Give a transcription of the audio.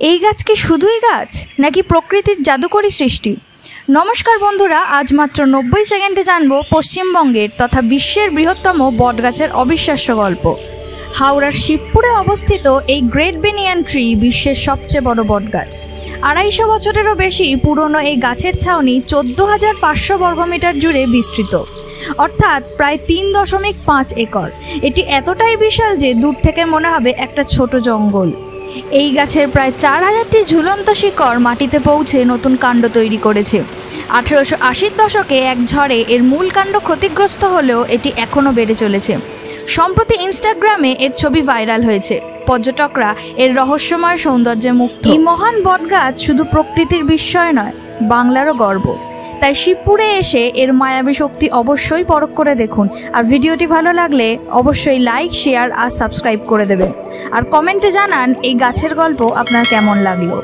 এই গাছ কি শুধুই গাছ নাকি প্রকৃতির জাদুকরী সৃষ্টি? নমস্কার বন্ধুরা, আজ মাত্র 90 সেকেন্ডে জানবো পশ্চিমবঙ্গের তথা বিশ্বের বৃহত্তম বটগাছের অবিশ্বাস্য গল্প। হাওড়ার শিবপুরে অবস্থিত এই গ্রেট বেনিয়ান ট্রি বিশ্বের সবচেয়ে বড় বটগাছ। 250 বছরেরও বেশি পুরনো এই গাছের ছাউনি 14,500 বর্গমিটার জুড়ে বিস্তৃত, অর্থাৎ প্রায় 3.5 একর। এটি এতটাই বিশাল যে দূর থেকে মনে হবে একটা ছোট জঙ্গল। এই গাছের প্রায় 4000টি ঝুলন্ত শিকড় মাটিতে পৌঁছে নতুন কাণ্ড তৈরি করেছে। 1880-র দশকে এক ঝড়ে এর মূল কাণ্ড ক্ষতিগ্রস্ত হলেও এটি এখনও বেড়ে চলেছে। সম্প্রতি ইনস্টাগ্রামে এর ছবি ভাইরাল হয়েছে। পর্যটকরা এর রহস্যময় সৌন্দর্যে মুগ্ধ। এই মহান বটগাছ শুধু প্রকৃতির বিস্ময় নয়, বাংলারও গর্ব। তাই শিবপুরে এসে এর মায়াবী শক্তি অবশ্যই পরখ করে দেখুন। আর ভিডিওটি ভালো লাগলে অবশ্যই লাইক, শেয়ার আর সাবস্ক্রাইব করে দেবেন। আর কমেন্টে জানান এই গাছের গল্প আপনার কেমন লাগলো।